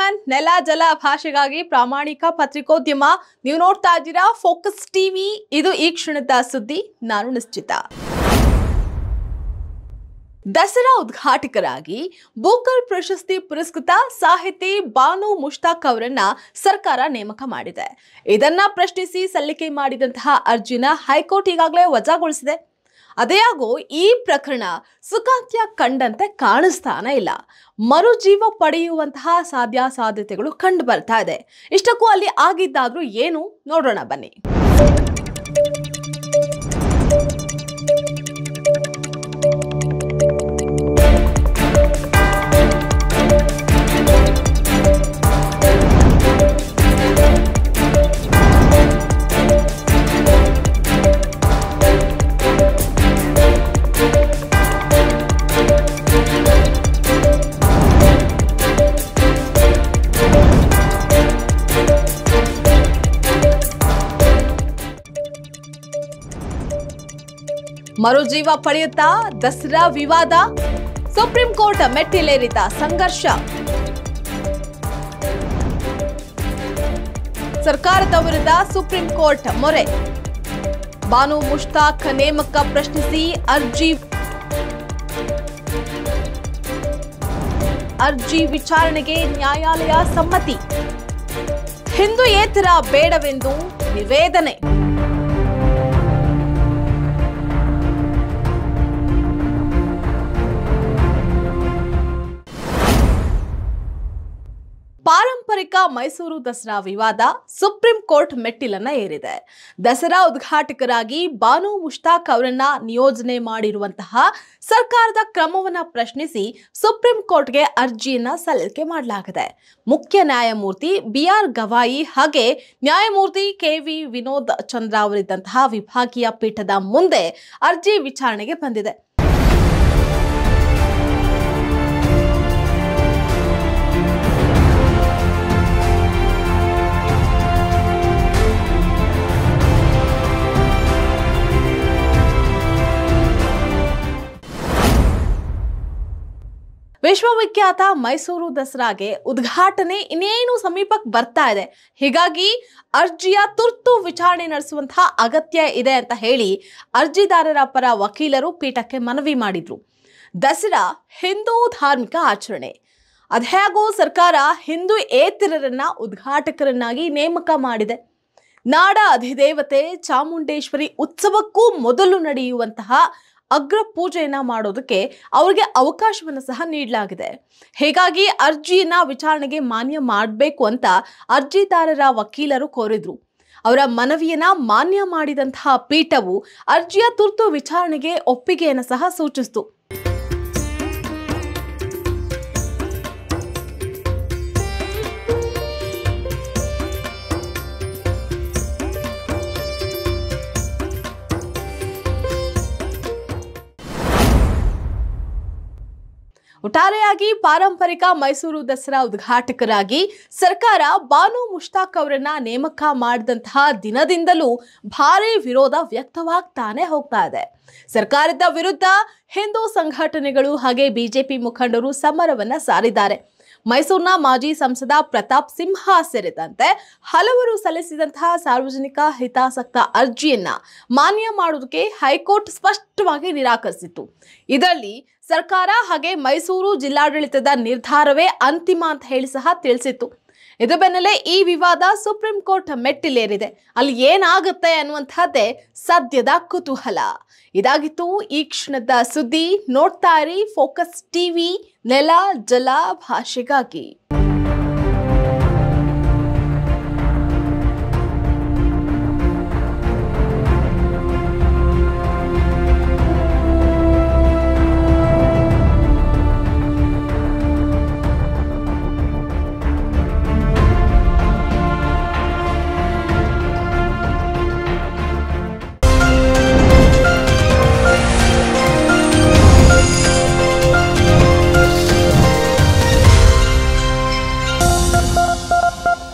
Gentleman, ನೆಲ ಜಲ ಭಾಷೆಗಾಗಿ ಪ್ರಾಮಾಣಿಕ ಪತ್ರಿಕೋದ್ಯಮ. ನೀವು ನೋಡ್ತಾ ಇದ್ದೀರಾ ಫೋಕಸ್ ಟಿವಿ. ಇದು ಈ ಕ್ಷಣದ ಸುದ್ದಿ. ನಾನು ನಿಶ್ಚಿತ. ದಸರಾ ಉದ್ಘಾಟಕರಾಗಿ ಬೂಕರ್ ಪ್ರಶಸ್ತಿ ಪುರಸ್ಕೃತ ಸಾಹಿತಿ ಬಾನು ಮುಷ್ತಾಕ್ ಅವರನ್ನ ಸರ್ಕಾರ ನೇಮಕ ಮಾಡಿದೆ. ಇದನ್ನ ಪ್ರಶ್ನಿಸಿ ಸಲ್ಲಿಕೆ ಮಾಡಿದಂತಹ ಅರ್ಜಿನ ಹೈಕೋರ್ಟ್ ಈಗಾಗಲೇ ವಜಾಗೊಳಿಸಿದೆ. ಅದೇಯಾಗೋ ಈ ಪ್ರಕರಣ ಸುಖಾಂತ್ಯ ಕಂಡಂತೆ ಕಾಣಿಸ್ತಾನೆ ಇಲ್ಲ. ಮರುಜೀವ ಪಡೆಯುವಂತಹ ಸಾಧ್ಯತೆಗಳು ಕಂಡು ಬರ್ತಾ ಇದೆ. ಇಷ್ಟಕ್ಕೂ ಅಲ್ಲಿ ಆಗಿದ್ದಾದ್ರೂ ಏನು ನೋಡೋಣ ಬನ್ನಿ. ಮರುಜೀವ ಪಡೆಯುತ್ತಾ ದಸರಾ ವಿವಾದ, ಸುಪ್ರೀಂ ಕೋರ್ಟ್ ಮೆಟ್ಟಿಲೇರಿದ ಸಂಘರ್ಷ. ಸರ್ಕಾರದ ವಿರುದ್ಧ ಸುಪ್ರೀಂ ಕೋರ್ಟ್ ಮೊರೆ. ಬಾನು ಮುಷ್ತಾಕ್ ನೇಮಕ ಪ್ರಶ್ನಿಸಿ ಅರ್ಜಿ ವಿಚಾರಣೆಗೆ ನ್ಯಾಯಾಲಯ ಸಮ್ಮತಿ. ಹಿಂದೂಯೇತರ ಬೇಡವೆಂದು ನಿವೇದನೆ. ಪಾರಂಪರಿಕ ಮೈಸೂರು ದಸರಾ ವಿವಾದ ಸುಪ್ರೀಂ ಕೋರ್ಟ್ ಮೆಟ್ಟಿಲನ್ನ ಏರಿದೆ. ದಸರಾ ಉದ್ಘಾಟಕರಾಗಿ ಬಾನು ಮುಷ್ತಾಕ್ ಅವರನ್ನ ನಿಯೋಜನೆ ಮಾಡಿರುವಂತಹ ಸರ್ಕಾರದ ಕ್ರಮವನ್ನ ಪ್ರಶ್ನಿಸಿ ಸುಪ್ರೀಂ ಕೋರ್ಟ್ಗೆ ಅರ್ಜಿಯನ್ನ ಸಲ್ಲಿಕೆ ಮಾಡಲಾಗಿದೆ. ಮುಖ್ಯ ನ್ಯಾಯಮೂರ್ತಿ BR ಗವಾಯಿ ಹಾಗೆ ನ್ಯಾಯಮೂರ್ತಿ KV ವಿನೋದ್ ಚಂದ್ರ ಅವರಿದ್ದಂತಹ ವಿಭಾಗೀಯ ಪೀಠದ ಮುಂದೆ ಅರ್ಜಿ ವಿಚಾರಣೆಗೆ ಬಂದಿದೆ. ವಿಶ್ವವಿಖ್ಯಾತ ಮೈಸೂರು ದಸರಾಗೆ ಉದ್ಘಾಟನೆ ಇನ್ನೇನು ಸಮೀಪಕ್ಕೆ ಬರ್ತಾ ಇದೆ. ಹೀಗಾಗಿ ಅರ್ಜಿಯ ತುರ್ತು ವಿಚಾರಣೆ ನಡೆಸುವಂತಹ ಅಗತ್ಯ ಇದೆ ಅಂತ ಹೇಳಿ ಅರ್ಜಿದಾರರ ಪರ ವಕೀಲರು ಪೀಠಕ್ಕೆ ಮನವಿ ಮಾಡಿದ್ರು. ದಸರಾ ಹಿಂದೂ ಧಾರ್ಮಿಕ ಆಚರಣೆ. ಅದ್ಯಾಗೋ ಸರ್ಕಾರ ಹಿಂದೂ ಏತರರನ್ನ ಉದ್ಘಾಟಕರನ್ನಾಗಿ ನೇಮಕ ಮಾಡಿದೆ. ನಾಡ ಅಧಿದೇವತೆ ಚಾಮುಂಡೇಶ್ವರಿ ಉತ್ಸವಕ್ಕೂ ಮೊದಲು ನಡೆಯುವಂತಹ ಅಗ್ರ ಪೂಜೆಯನ್ನ ಮಾಡೋದಕ್ಕೆ ಅವರಿಗೆ ಅವಕಾಶವನ್ನು ಸಹ ನೀಡಲಾಗಿದೆ. ಹೀಗಾಗಿ ಅರ್ಜಿಯನ್ನ ವಿಚಾರಣೆಗೆ ಮಾನ್ಯ ಮಾಡಬೇಕು ಅಂತ ಅರ್ಜಿದಾರರ ವಕೀಲರು ಕೋರಿದ್ರು. ಅವರ ಮನವಿಯನ್ನ ಮಾನ್ಯ ಮಾಡಿದಂತಹ ಪೀಠವು ಅರ್ಜಿಯ ತುರ್ತು ವಿಚಾರಣೆಗೆ ಒಪ್ಪಿಗೆಯನ್ನು ಸಹ ಸೂಚಿಸಿತು. ಒಟ್ಟಾರೆಯಾಗಿ ಪಾರಂಪರಿಕ ಮೈಸೂರು ದಸರಾ ಉದ್ಘಾಟಕರಾಗಿ ಸರ್ಕಾರ ಬಾನು ಮುಷ್ತಾಕ್ ಅವರನ್ನ ನೇಮಕ ಮಾಡಿದಂತಹ ದಿನದಿಂದಲೂ ಭಾರಿ ವಿರೋಧ ವ್ಯಕ್ತವಾಗ್ತಾನೆ ಹೋಗ್ತಾ ಇದೆ. ಸರ್ಕಾರದ ವಿರುದ್ಧ ಹಿಂದೂ ಸಂಘಟನೆಗಳು ಹಾಗೆ ಬಿಜೆಪಿ ಮುಖಂಡರು ಸಮರವನ್ನ ಸಾರಿದ್ದಾರೆ. ಮೈಸೂರಿನ ಮಾಜಿ ಸಂಸದ ಪ್ರತಾಪ್ ಸಿಂಹ ಸೇರಿದಂತೆ ಹಲವರು ಸಲ್ಲಿಸಿದಂತಹ ಸಾರ್ವಜನಿಕ ಹಿತಾಸಕ್ತ ಅರ್ಜಿಯನ್ನ ಮಾನ್ಯ ಮಾಡೋದಕ್ಕೆ ಹೈಕೋರ್ಟ್ ಸ್ಪಷ್ಟವಾಗಿ ನಿರಾಕರಿಸಿತ್ತು. ಇದರಲ್ಲಿ ಸರ್ಕಾರ ಹಾಗೆ ಮೈಸೂರು ಜಿಲ್ಲಾಡಳಿತದ ನಿರ್ಧಾರವೇ ಅಂತಿಮ ಅಂತ ಹೇಳಿ ಸಹ ತಿಳಿಸಿತ್ತು. ಇದ್ರ ಬೆನ್ನಲ್ಲೇ ಈ ವಿವಾದ ಸುಪ್ರೀಂ ಕೋರ್ಟ್ ಮೆಟ್ಟಿಲೇರಿದೆ. ಅಲ್ಲಿ ಏನಾಗುತ್ತೆ ಅನ್ನುವಂಥದ್ದೇ ಸದ್ಯದ ಕುತೂಹಲ. ಇದಾಗಿತ್ತು ಈ ಕ್ಷಣದ ಸುದ್ದಿ. ನೋಡ್ತಾ ಇರಿ ಫೋಕಸ್ ಟಿವಿ, ನೆಲ ಜಲ ಭಾಷೆಗಾಗಿ.